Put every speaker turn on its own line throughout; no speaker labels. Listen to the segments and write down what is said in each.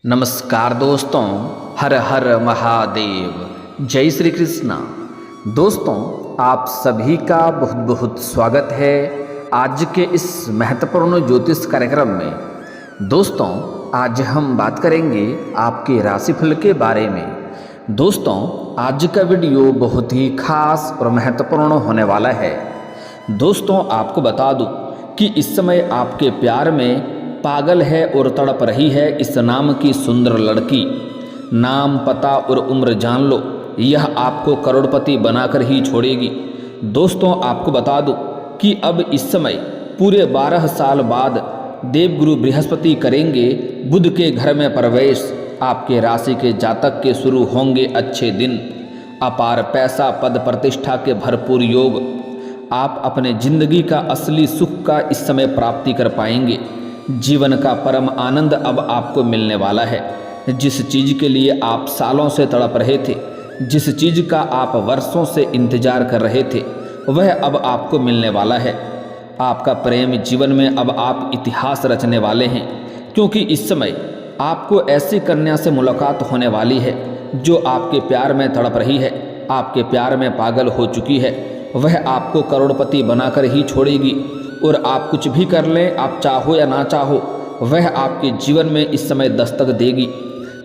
नमस्कार दोस्तों, हर हर महादेव, जय श्री कृष्णा। दोस्तों, आप सभी का बहुत बहुत स्वागत है आज के इस महत्वपूर्ण ज्योतिष कार्यक्रम में। दोस्तों, आज हम बात करेंगे आपके राशिफल के बारे में। दोस्तों, आज का वीडियो बहुत ही खास और महत्वपूर्ण होने वाला है। दोस्तों, आपको बता दूं कि इस समय आपके प्यार में पागल है और तड़प रही है इस नाम की सुंदर लड़की। नाम, पता और उम्र जान लो, यह आपको करोड़पति बनाकर ही छोड़ेगी। दोस्तों, आपको बता दूं कि अब इस समय पूरे 12 साल बाद देवगुरु बृहस्पति करेंगे बुध के घर में प्रवेश। आपके राशि के जातक के शुरू होंगे अच्छे दिन। अपार पैसा, पद, प्रतिष्ठा के भरपूर योग। आप अपने जिंदगी का असली सुख का इस समय प्राप्ति कर पाएंगे। जीवन का परम आनंद अब आपको मिलने वाला है। जिस चीज़ के लिए आप सालों से तड़प रहे थे, जिस चीज़ का आप वर्षों से इंतजार कर रहे थे, वह अब आपको मिलने वाला है। आपका प्रेम जीवन में अब आप इतिहास रचने वाले हैं, क्योंकि इस समय आपको ऐसी कन्या से मुलाकात होने वाली है जो आपके प्यार में तड़प रही है, आपके प्यार में पागल हो चुकी है। वह आपको करोड़पति बनाकर ही छोड़ेगी और आप कुछ भी कर लें, आप चाहो या ना चाहो, वह आपके जीवन में इस समय दस्तक देगी।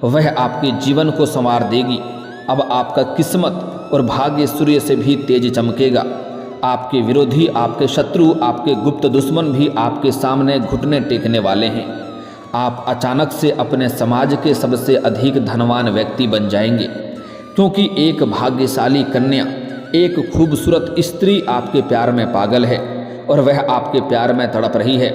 वह आपके जीवन को संवार देगी। अब आपका किस्मत और भाग्य सूर्य से भी तेज चमकेगा। आपके विरोधी, आपके शत्रु, आपके गुप्त दुश्मन भी आपके सामने घुटने टेकने वाले हैं। आप अचानक से अपने समाज के सबसे अधिक धनवान व्यक्ति बन जाएंगे, क्योंकि एक भाग्यशाली कन्या, एक खूबसूरत स्त्री आपके प्यार में पागल है और वह आपके प्यार में तड़प रही है।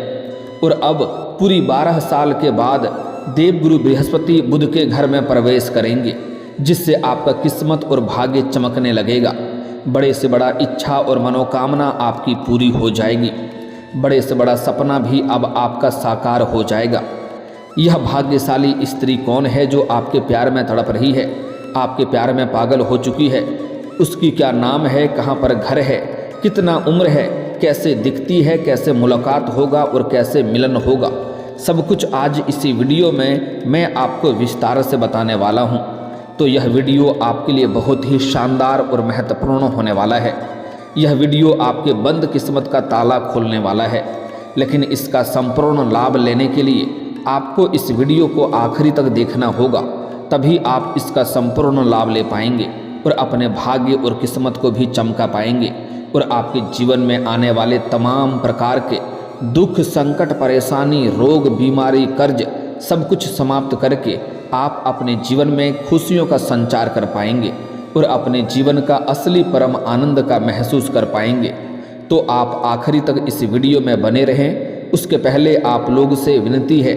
और अब पूरी 12 साल के बाद देवगुरु बृहस्पति बुध के घर में प्रवेश करेंगे, जिससे आपका किस्मत और भाग्य चमकने लगेगा। बड़े से बड़ा इच्छा और मनोकामना आपकी पूरी हो जाएगी। बड़े से बड़ा सपना भी अब आपका साकार हो जाएगा। यह भाग्यशाली स्त्री कौन है जो आपके प्यार में तड़प रही है, आपके प्यार में पागल हो चुकी है? उसकी क्या नाम है, कहाँ पर घर है, कितना उम्र है, कैसे दिखती है, कैसे मुलाकात होगा और कैसे मिलन होगा, सब कुछ आज इसी वीडियो में मैं आपको विस्तार से बताने वाला हूं। तो यह वीडियो आपके लिए बहुत ही शानदार और महत्वपूर्ण होने वाला है। यह वीडियो आपके बंद किस्मत का ताला खोलने वाला है, लेकिन इसका संपूर्ण लाभ लेने के लिए आपको इस वीडियो को आखिरी तक देखना होगा, तभी आप इसका संपूर्ण लाभ ले पाएंगे और अपने भाग्य और किस्मत को भी चमका पाएंगे और आपके जीवन में आने वाले तमाम प्रकार के दुख, संकट, परेशानी, रोग, बीमारी, कर्ज सब कुछ समाप्त करके आप अपने जीवन में खुशियों का संचार कर पाएंगे और अपने जीवन का असली परम आनंद का महसूस कर पाएंगे। तो आप आखिरी तक इस वीडियो में बने रहें। उसके पहले आप लोग से विनती है,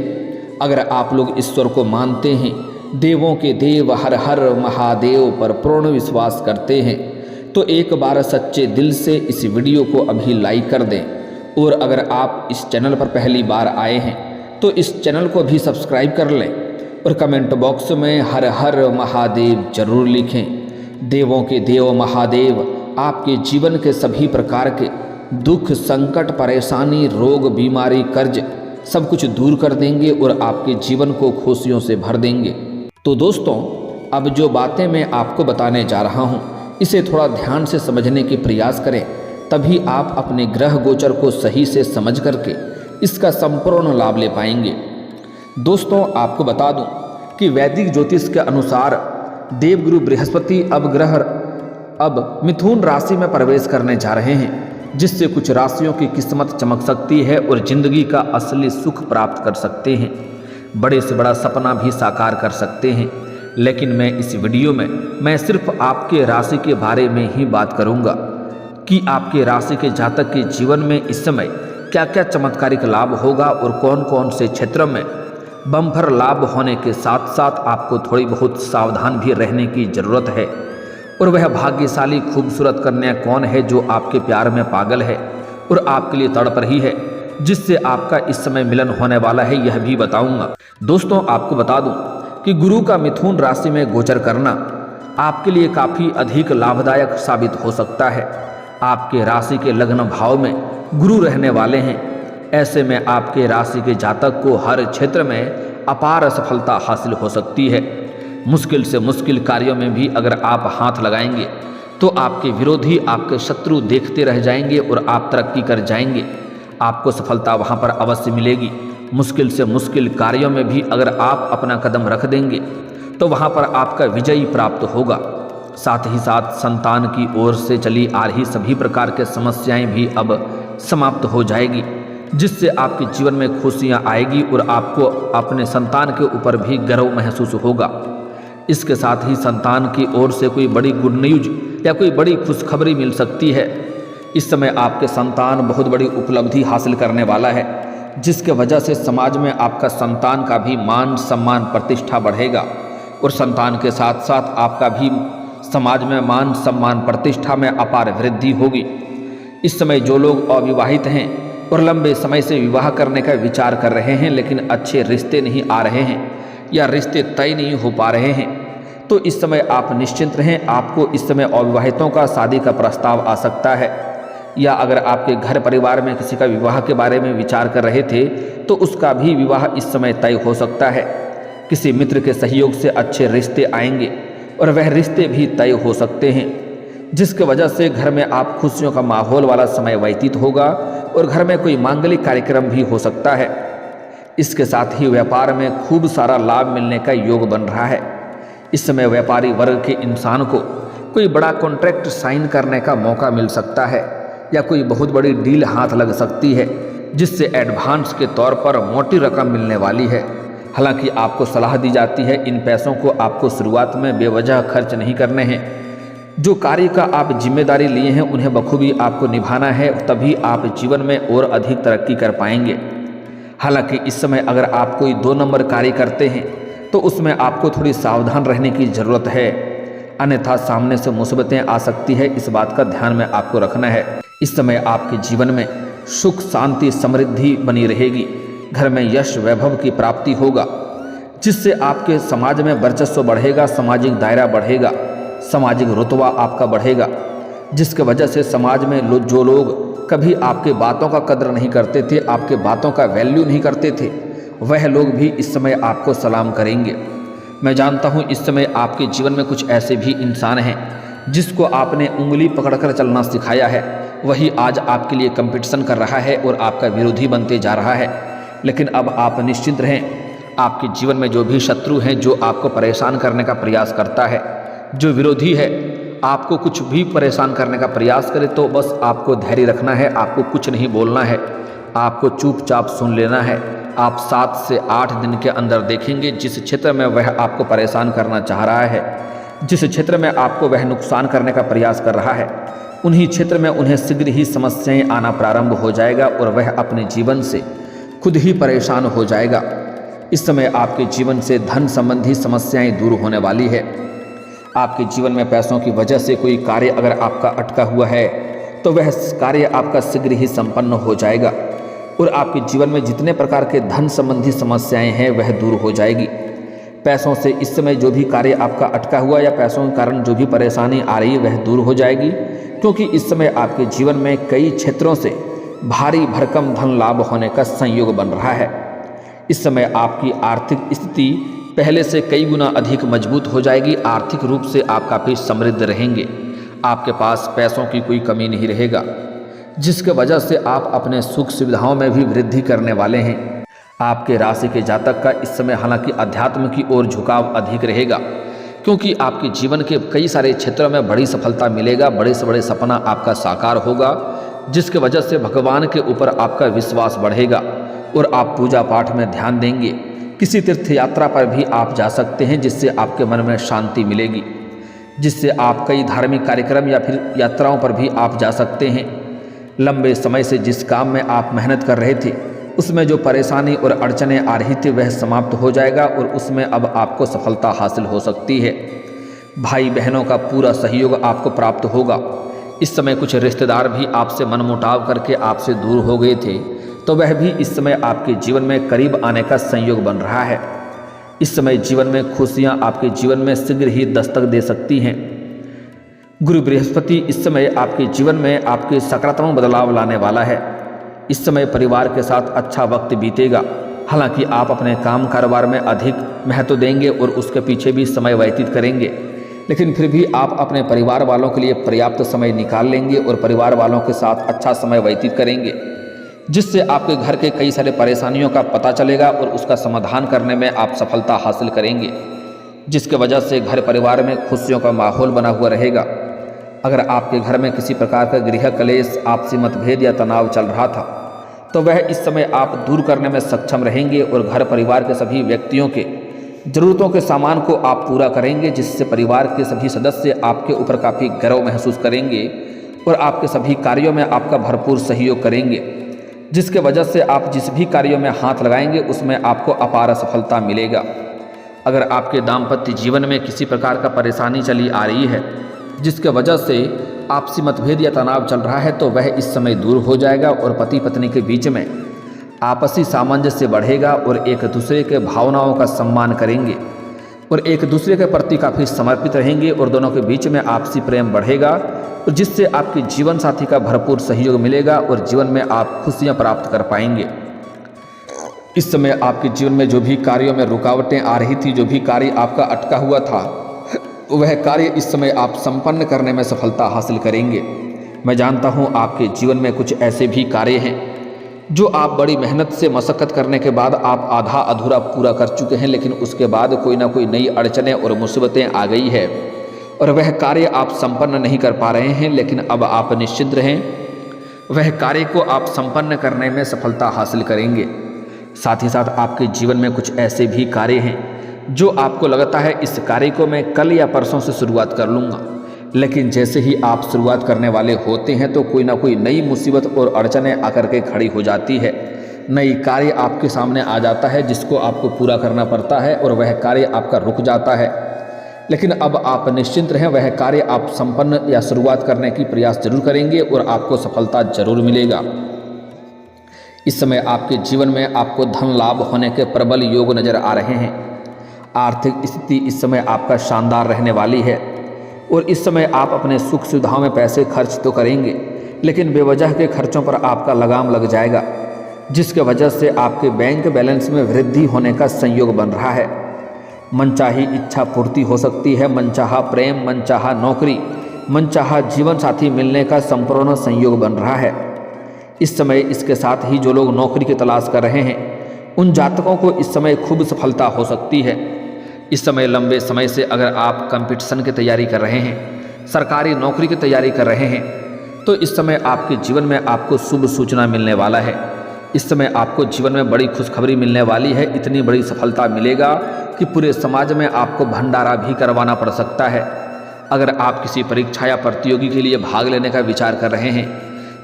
अगर आप लोग ईश्वर को मानते हैं, देवों के देव हर हर महादेव पर पूर्ण विश्वास करते हैं, तो एक बार सच्चे दिल से इस वीडियो को अभी लाइक कर दें। और अगर आप इस चैनल पर पहली बार आए हैं तो इस चैनल को भी सब्सक्राइब कर लें और कमेंट बॉक्स में हर हर महादेव जरूर लिखें। देवों के देव महादेव आपके जीवन के सभी प्रकार के दुख, संकट, परेशानी, रोग, बीमारी, कर्ज सब कुछ दूर कर देंगे और आपके जीवन को खुशियों से भर देंगे। तो दोस्तों, अब जो बातें मैं आपको बताने जा रहा हूँ, इसे थोड़ा ध्यान से समझने के प्रयास करें, तभी आप अपने ग्रह गोचर को सही से समझ करके इसका संपूर्ण लाभ ले पाएंगे। दोस्तों, आपको बता दूं कि वैदिक ज्योतिष के अनुसार देवगुरु बृहस्पति अब मिथुन राशि में प्रवेश करने जा रहे हैं, जिससे कुछ राशियों की किस्मत चमक सकती है और जिंदगी का असली सुख प्राप्त कर सकते हैं। बड़े से बड़ा सपना भी साकार कर सकते हैं। लेकिन मैं इस वीडियो में मैं सिर्फ आपके राशि के बारे में ही बात करूंगा कि आपके राशि के जातक के जीवन में इस समय क्या क्या चमत्कारिक लाभ होगा और कौन कौन से क्षेत्रों में बम्पर लाभ होने के साथ साथ आपको थोड़ी बहुत सावधान भी रहने की ज़रूरत है। और वह भाग्यशाली खूबसूरत कन्या कौन है जो आपके प्यार में पागल है और आपके लिए तड़प रही है, जिससे आपका इस समय मिलन होने वाला है, यह भी बताऊंगा। दोस्तों, आपको बता दूं कि गुरु का मिथुन राशि में गोचर करना आपके लिए काफ़ी अधिक लाभदायक साबित हो सकता है। आपके राशि के लग्न भाव में गुरु रहने वाले हैं। ऐसे में आपके राशि के जातक को हर क्षेत्र में अपार सफलता हासिल हो सकती है। मुश्किल से मुश्किल कार्यों में भी अगर आप हाथ लगाएंगे तो आपके विरोधी, आपके शत्रु देखते रह जाएंगे और आप तरक्की कर जाएंगे। आपको सफलता वहाँ पर अवश्य मिलेगी। मुश्किल से मुश्किल कार्यों में भी अगर आप अपना कदम रख देंगे तो वहाँ पर आपका विजय प्राप्त होगा। साथ ही साथ संतान की ओर से चली आ रही सभी प्रकार के समस्याएं भी अब समाप्त हो जाएगी, जिससे आपके जीवन में खुशियाँ आएगी और आपको अपने संतान के ऊपर भी गर्व महसूस होगा। इसके साथ ही संतान की ओर से कोई बड़ी गुड न्यूज या कोई बड़ी खुशखबरी मिल सकती है। इस समय आपके संतान बहुत बड़ी उपलब्धि हासिल करने वाला है, जिसके वजह से समाज में आपका संतान का भी मान सम्मान प्रतिष्ठा बढ़ेगा और संतान के साथ साथ आपका भी समाज में मान सम्मान प्रतिष्ठा में अपार वृद्धि होगी। इस समय जो लोग अविवाहित हैं और लंबे समय से विवाह करने का विचार कर रहे हैं लेकिन अच्छे रिश्ते नहीं आ रहे हैं या रिश्ते तय नहीं हो पा रहे हैं, तो इस समय आप निश्चिंत रहें। आपको इस समय अविवाहितों का शादी का प्रस्ताव आ सकता है, या अगर आपके घर परिवार में किसी का विवाह के बारे में विचार कर रहे थे तो उसका भी विवाह इस समय तय हो सकता है। किसी मित्र के सहयोग से अच्छे रिश्ते आएंगे और वह रिश्ते भी तय हो सकते हैं, जिसके वजह से घर में आप खुशियों का माहौल वाला समय व्यतीत होगा और घर में कोई मांगलिक कार्यक्रम भी हो सकता है। इसके साथ ही व्यापार में खूब सारा लाभ मिलने का योग बन रहा है। इस समय व्यापारी वर्ग के इंसान को कोई बड़ा कॉन्ट्रैक्ट साइन करने का मौका मिल सकता है या कोई बहुत बड़ी डील हाथ लग सकती है, जिससे एडवांस के तौर पर मोटी रकम मिलने वाली है। हालांकि आपको सलाह दी जाती है इन पैसों को आपको शुरुआत में बेवजह खर्च नहीं करने हैं। जो कार्य का आप जिम्मेदारी लिए हैं उन्हें बखूबी आपको निभाना है, तभी आप जीवन में और अधिक तरक्की कर पाएंगे। हालांकि इस समय अगर आप कोई 2 नंबर कार्य करते हैं तो उसमें आपको थोड़ी सावधान रहने की ज़रूरत है, अन्यथा सामने से मुसीबतें आ सकती है। इस बात का ध्यान में आपको रखना है। इस समय आपके जीवन में सुख शांति समृद्धि बनी रहेगी। घर में यश वैभव की प्राप्ति होगा, जिससे आपके समाज में वर्चस्व बढ़ेगा, सामाजिक दायरा बढ़ेगा, सामाजिक रुतबा आपका बढ़ेगा, जिसके वजह से समाज में जो लोग कभी आपके बातों का कदर नहीं करते थे, आपके बातों का वैल्यू नहीं करते थे, वह लोग भी इस समय आपको सलाम करेंगे। मैं जानता हूँ इस समय आपके जीवन में कुछ ऐसे भी इंसान हैं जिसको आपने उंगली पकड़कर चलना सिखाया है, वही आज आपके लिए कंपटीशन कर रहा है और आपका विरोधी बनते जा रहा है। लेकिन अब आप निश्चिंत रहें। आपके जीवन में जो भी शत्रु हैं, जो आपको परेशान करने का प्रयास करता है, जो विरोधी है, आपको कुछ भी परेशान करने का प्रयास करे तो बस आपको धैर्य रखना है, आपको कुछ नहीं बोलना है, आपको चुपचाप सुन लेना है। आप 7 से 8 दिन के अंदर देखेंगे जिस क्षेत्र में वह आपको परेशान करना चाह रहा है, जिस क्षेत्र में आपको वह नुकसान करने का प्रयास कर रहा है, उन्हीं क्षेत्र में उन्हें शीघ्र ही समस्याएं आना प्रारंभ हो जाएगा और वह अपने जीवन से खुद ही परेशान हो जाएगा। इस समय आपके जीवन से धन संबंधी समस्याएं दूर होने वाली है। आपके जीवन में पैसों की वजह से कोई कार्य अगर आपका अटका हुआ है तो वह कार्य आपका शीघ्र ही संपन्न हो जाएगा और आपके जीवन में जितने प्रकार के धन संबंधी समस्याएं हैं वह दूर हो जाएगी। पैसों से इस समय जो भी कार्य आपका अटका हुआ या पैसों के कारण जो भी परेशानी आ रही है वह दूर हो जाएगी, क्योंकि इस समय आपके जीवन में कई क्षेत्रों से भारी भरकम धन लाभ होने का संयोग बन रहा है। इस समय आपकी आर्थिक स्थिति पहले से कई गुना अधिक मजबूत हो जाएगी। आर्थिक रूप से आप काफ़ी समृद्ध रहेंगे। आपके पास पैसों की कोई कमी नहीं रहेगा, जिसके वजह से आप अपने सुख सुविधाओं में भी वृद्धि करने वाले हैं। आपके राशि के जातक का इस समय हालांकि अध्यात्म की ओर झुकाव अधिक रहेगा, क्योंकि आपके जीवन के कई सारे क्षेत्रों में बड़ी सफलता मिलेगा, बड़े से बड़े सपना आपका साकार होगा, जिसके वजह से भगवान के ऊपर आपका विश्वास बढ़ेगा और आप पूजा पाठ में ध्यान देंगे। किसी तीर्थ यात्रा पर भी आप जा सकते हैं, जिससे आपके मन में शांति मिलेगी, जिससे आप कई धार्मिक कार्यक्रम या फिर यात्राओं पर भी आप जा सकते हैं। लंबे समय से जिस काम में आप मेहनत कर रहे थे उसमें जो परेशानी और अड़चनें आ रही थी वह समाप्त हो जाएगा और उसमें अब आपको सफलता हासिल हो सकती है। भाई बहनों का पूरा सहयोग आपको प्राप्त होगा। इस समय कुछ रिश्तेदार भी आपसे मनमुटाव करके आपसे दूर हो गए थे, तो वह भी इस समय आपके जीवन में करीब आने का संयोग बन रहा है। इस समय जीवन में खुशियां आपके जीवन में शीघ्र ही दस्तक दे सकती हैं। गुरु बृहस्पति इस समय आपके जीवन में आपके सकारात्मक बदलाव लाने वाला है। इस समय परिवार के साथ अच्छा वक्त बीतेगा। हालांकि आप अपने काम कारोबार में अधिक महत्व देंगे और उसके पीछे भी समय व्यतीत करेंगे, लेकिन फिर भी आप अपने परिवार वालों के लिए पर्याप्त समय निकाल लेंगे और परिवार वालों के साथ अच्छा समय व्यतीत करेंगे, जिससे आपके घर के कई सारे परेशानियों का पता चलेगा और उसका समाधान करने में आप सफलता हासिल करेंगे, जिसके वजह से घर परिवार में खुशियों का माहौल बना हुआ रहेगा। अगर आपके घर में किसी प्रकार का गृह कलेश, आपसी मतभेद या तनाव चल रहा था तो वह इस समय आप दूर करने में सक्षम रहेंगे और घर परिवार के सभी व्यक्तियों के ज़रूरतों के सामान को आप पूरा करेंगे, जिससे परिवार के सभी सदस्य आपके ऊपर काफ़ी गर्व महसूस करेंगे और आपके सभी कार्यों में आपका भरपूर सहयोग करेंगे, जिसके वजह से आप जिस भी कार्यों में हाथ लगाएंगे उसमें आपको अपार सफलता मिलेगा। अगर आपके दाम्पत्य जीवन में किसी प्रकार का परेशानी चली आ रही है, जिसके वजह से आपसी मतभेद या तनाव चल रहा है, तो वह इस समय दूर हो जाएगा और पति पत्नी के बीच में आपसी सामंजस्य बढ़ेगा और एक दूसरे के भावनाओं का सम्मान करेंगे और एक दूसरे के प्रति काफ़ी समर्पित रहेंगे और दोनों के बीच में आपसी प्रेम बढ़ेगा और जिससे आपके जीवन साथी का भरपूर सहयोग मिलेगा और जीवन में आप खुशियाँ प्राप्त कर पाएंगे। इस समय आपके जीवन में जो भी कार्यों में रुकावटें आ रही थी, जो भी कार्य आपका अटका हुआ था, वह कार्य इस समय आप संपन्न करने में सफलता हासिल करेंगे। मैं जानता हूँ आपके जीवन में कुछ ऐसे भी कार्य हैं जो आप बड़ी मेहनत से मशक्क़त करने के बाद आप आधा अधूरा पूरा कर चुके हैं, लेकिन उसके बाद कोई ना कोई नई अड़चनें और मुसीबतें आ गई है और वह कार्य आप संपन्न नहीं कर पा रहे हैं। लेकिन अब आप निश्चिंत रहें, वह कार्य को आप संपन्न करने में सफलता हासिल करेंगे। साथ ही साथ आपके जीवन में कुछ ऐसे भी कार्य हैं जो आपको लगता है इस कार्य को मैं कल या परसों से शुरुआत कर लूँगा, लेकिन जैसे ही आप शुरुआत करने वाले होते हैं तो कोई ना कोई नई मुसीबत और अड़चनें आकर के खड़ी हो जाती है। नई कार्य आपके सामने आ जाता है जिसको आपको पूरा करना पड़ता है और वह कार्य आपका रुक जाता है। लेकिन अब आप निश्चिंत रहें, वह कार्य आप संपन्न या शुरुआत करने की प्रयास जरूर करेंगे और आपको सफलता जरूर मिलेगा। इस समय आपके जीवन में आपको धन लाभ होने के प्रबल योग नजर आ रहे हैं। आर्थिक स्थिति इस समय आपका शानदार रहने वाली है और इस समय आप अपने सुख सुविधाओं में पैसे खर्च तो करेंगे, लेकिन बेवजह के खर्चों पर आपका लगाम लग जाएगा, जिसके वजह से आपके बैंक बैलेंस में वृद्धि होने का संयोग बन रहा है। मनचाही इच्छा पूर्ति हो सकती है, मनचाहा प्रेम, मनचाहा नौकरी, मनचाहा जीवन साथी मिलने का संपूर्ण संयोग बन रहा है। इस समय इसके साथ ही जो लोग नौकरी की तलाश कर रहे हैं उन जातकों को इस समय खूब सफलता हो सकती है। इस समय लंबे समय से अगर आप कंपटीशन की तैयारी कर रहे हैं, सरकारी नौकरी की तैयारी कर रहे हैं, तो इस समय आपके जीवन में आपको शुभ सूचना मिलने वाला है। इस समय आपको जीवन में बड़ी खुशखबरी मिलने वाली है। इतनी बड़ी सफलता मिलेगा कि पूरे समाज में आपको भंडारा भी करवाना पड़ सकता है। अगर आप किसी परीक्षा या प्रतियोगी के लिए भाग लेने का विचार कर रहे हैं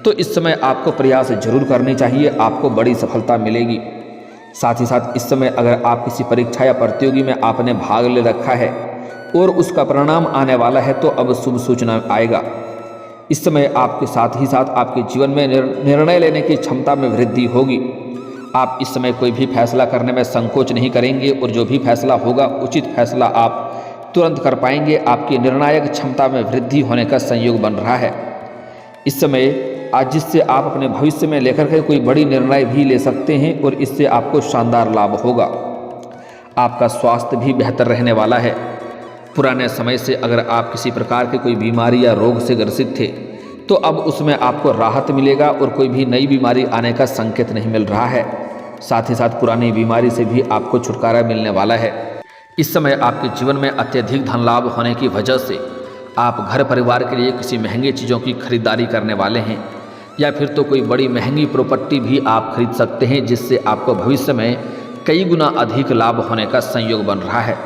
तो इस समय आपको प्रयास जरूर करनी चाहिए, आपको बड़ी सफलता मिलेगी। साथ ही साथ इस समय अगर आप किसी परीक्षा या प्रतियोगी में आपने भाग ले रखा है और उसका परिणाम आने वाला है तो अब शुभ सूचना आएगा। इस समय आपके साथ ही साथ आपके जीवन में निर्णय लेने की क्षमता में वृद्धि होगी। आप इस समय कोई भी फैसला करने में संकोच नहीं करेंगे और जो भी फैसला होगा उचित फैसला आप तुरंत कर पाएंगे। आपकी निर्णायक क्षमता में वृद्धि होने का संयोग बन रहा है इस समय, आज जिससे आप अपने भविष्य में लेकर के कोई बड़ी निर्णय भी ले सकते हैं और इससे आपको शानदार लाभ होगा। आपका स्वास्थ्य भी बेहतर रहने वाला है। पुराने समय से अगर आप किसी प्रकार के कोई बीमारी या रोग से ग्रसित थे तो अब उसमें आपको राहत मिलेगा और कोई भी नई बीमारी आने का संकेत नहीं मिल रहा है। साथ ही साथ पुरानी बीमारी से भी आपको छुटकारा मिलने वाला है। इस समय आपके जीवन में अत्यधिक धन लाभ होने की वजह से आप घर परिवार के लिए किसी महंगी चीज़ों की खरीदारी करने वाले हैं या फिर तो कोई बड़ी महंगी प्रॉपर्टी भी आप खरीद सकते हैं, जिससे आपको भविष्य में कई गुना अधिक लाभ होने का संयोग बन रहा है।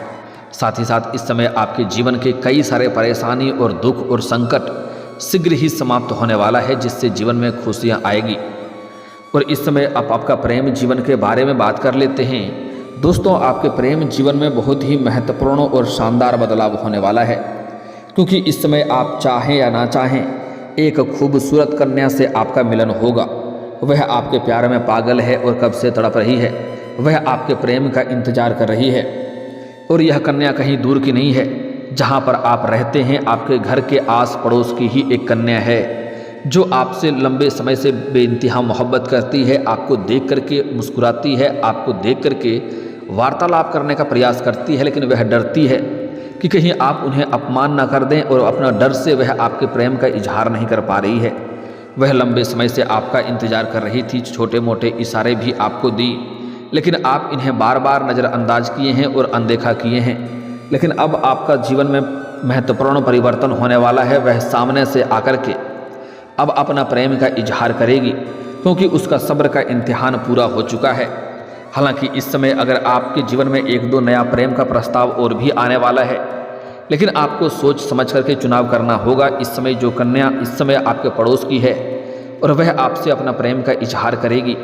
साथ ही साथ इस समय आपके जीवन के कई सारे परेशानी और दुख और संकट शीघ्र ही समाप्त होने वाला है, जिससे जीवन में खुशियाँ आएगी। और इस समय आप आपका प्रेम जीवन के बारे में बात कर लेते हैं। दोस्तों, आपके प्रेम जीवन में बहुत ही महत्वपूर्ण और शानदार बदलाव होने वाला है, क्योंकि इस समय आप चाहें या ना चाहें एक खूबसूरत कन्या से आपका मिलन होगा। वह आपके प्यार में पागल है और कब से तड़प रही है। वह आपके प्रेम का इंतजार कर रही है और यह कन्या कहीं दूर की नहीं है, जहाँ पर आप रहते हैं आपके घर के आस पड़ोस की ही एक कन्या है जो आपसे लंबे समय से बेइंतहा मोहब्बत करती है, आपको देख करके मुस्कुराती है, आपको देख करके वार्तालाप करने का प्रयास करती है, लेकिन वह डरती है कि कहीं आप उन्हें अपमान ना कर दें और अपना डर से वह आपके प्रेम का इजहार नहीं कर पा रही है। वह लंबे समय से आपका इंतजार कर रही थी, छोटे मोटे इशारे भी आपको दी, लेकिन आप इन्हें बार बार नज़रअंदाज किए हैं और अनदेखा किए हैं। लेकिन अब आपका जीवन में महत्वपूर्ण परिवर्तन होने वाला है। वह सामने से आकर के अब अपना प्रेम का इजहार करेगी, क्योंकि उसका सब्र का इम्तिहान पूरा हो चुका है। हालांकि इस समय अगर आपके जीवन में एक दो नया प्रेम का प्रस्ताव और भी आने वाला है, लेकिन आपको सोच समझ करके चुनाव करना होगा। इस समय जो कन्या इस समय आपके पड़ोस की है और वह आपसे अपना प्रेम का इजहार करेगी,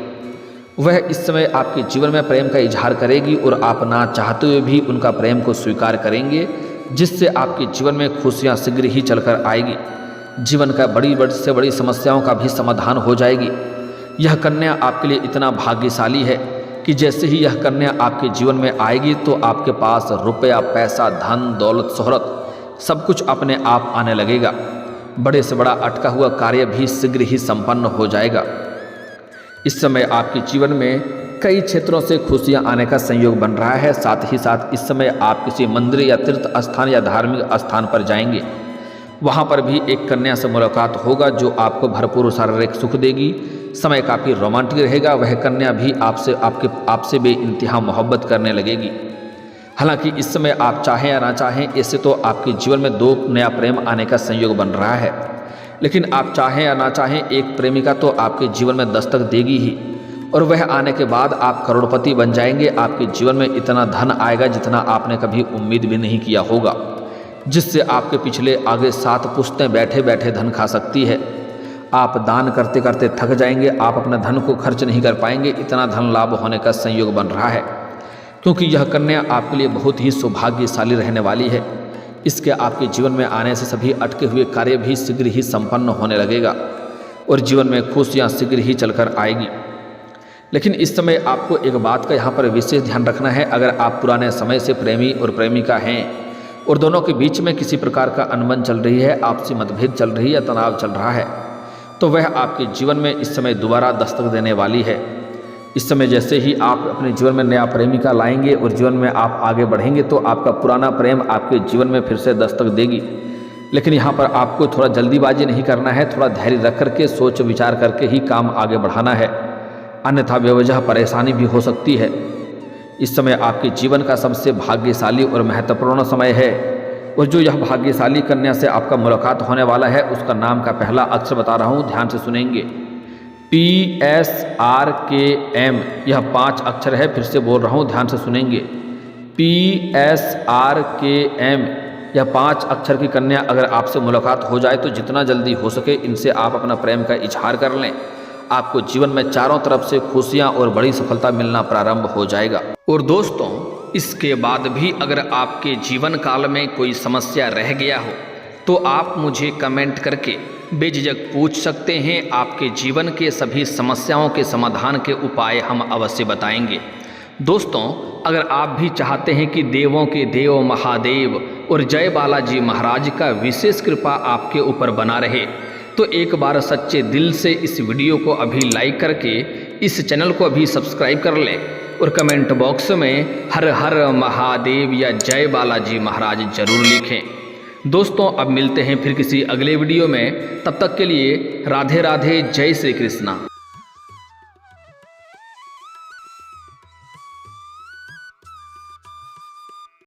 वह इस समय आपके जीवन में प्रेम का इजहार करेगी और आप ना चाहते हुए भी उनका प्रेम को स्वीकार करेंगे, जिससे आपके जीवन में खुशियाँ शीघ्र ही चलकर आएगी। जीवन का बड़ी से बड़ी समस्याओं का भी समाधान हो जाएगी। यह कन्या आपके लिए इतना भाग्यशाली है कि जैसे ही यह कन्या आपके जीवन में आएगी तो आपके पास रुपया, पैसा, धन, दौलत, शोहरत सब कुछ अपने आप आने लगेगा। बड़े से बड़ा अटका हुआ कार्य भी शीघ्र ही संपन्न हो जाएगा। इस समय आपके जीवन में कई क्षेत्रों से खुशियां आने का संयोग बन रहा है। साथ ही साथ इस समय आप किसी मंदिर या तीर्थ स्थान या धार्मिक स्थान पर जाएंगे। वहाँ पर भी एक कन्या से मुलाकात होगा जो आपको भरपूर शारीरिक सुख देगी। समय काफ़ी रोमांटिक रहेगा। वह कन्या भी आपसे बेइंतहा मोहब्बत करने लगेगी। हालांकि इस समय आप चाहें या ना चाहें, ऐसे तो आपके जीवन में दो नया प्रेम आने का संयोग बन रहा है, लेकिन आप चाहें या ना चाहें एक प्रेमिका तो आपके जीवन में दस्तक देगी ही, और वह आने के बाद आप करोड़पति बन जाएंगे। आपके जीवन में इतना धन आएगा जितना आपने कभी उम्मीद भी नहीं किया होगा, जिससे आपके पिछले आगे 7 पुश्तें बैठे बैठे धन खा सकती है। आप दान करते करते थक जाएंगे, आप अपने धन को खर्च नहीं कर पाएंगे। इतना धन लाभ होने का संयोग बन रहा है, क्योंकि यह कन्या आपके लिए बहुत ही सौभाग्यशाली रहने वाली है। इसके आपके जीवन में आने से सभी अटके हुए कार्य भी शीघ्र ही संपन्न होने लगेगा और जीवन में खुशियाँ शीघ्र ही चलकर आएगी। लेकिन इस समय आपको एक बात का यहाँ पर विशेष ध्यान रखना है। अगर आप पुराने समय से प्रेमी और प्रेमिका हैं और दोनों के बीच में किसी प्रकार का अनबन चल रही है, आपसी मतभेद चल रही है, तनाव चल रहा है, तो वह आपके जीवन में इस समय दोबारा दस्तक देने वाली है। इस समय जैसे ही आप अपने जीवन में नया प्रेमिका लाएंगे और जीवन में आप आगे बढ़ेंगे तो आपका पुराना प्रेम आपके जीवन में फिर से दस्तक देगी। लेकिन यहाँ पर आपको थोड़ा जल्दीबाजी नहीं करना है, थोड़ा धैर्य रख करके सोच विचार करके ही काम आगे बढ़ाना है, अन्यथा बेवजह परेशानी भी हो सकती है। इस समय आपके जीवन का सबसे भाग्यशाली और महत्वपूर्ण समय है, और जो यह भाग्यशाली कन्या से आपका मुलाकात होने वाला है उसका नाम का पहला अक्षर बता रहा हूँ, ध्यान से सुनेंगे। PSRKM, यह 5 अक्षर है। फिर से बोल रहा हूँ, ध्यान से सुनेंगे। PSRKM, यह 5 अक्षर की कन्या अगर आपसे मुलाकात हो जाए तो जितना जल्दी हो सके इनसे आप अपना प्रेम का इजहार कर लें। आपको जीवन में चारों तरफ से खुशियाँ और बड़ी सफलता मिलना प्रारंभ हो जाएगा। और दोस्तों, इसके बाद भी अगर आपके जीवन काल में कोई समस्या रह गया हो तो आप मुझे कमेंट करके बेझिझक पूछ सकते हैं। आपके जीवन के सभी समस्याओं के समाधान के उपाय हम अवश्य बताएंगे। दोस्तों, अगर आप भी चाहते हैं कि देवों के देव महादेव और जय बालाजी महाराज का विशेष कृपा आपके ऊपर बना रहे तो एक बार सच्चे दिल से इस वीडियो को अभी लाइक करके इस चैनल को अभी सब्सक्राइब कर लें और कमेंट बॉक्स में हर हर महादेव या जय बालाजी महाराज जरूर लिखें। दोस्तों, अब मिलते हैं फिर किसी अगले वीडियो में। तब तक के लिए राधे राधे, जय श्री कृष्णा।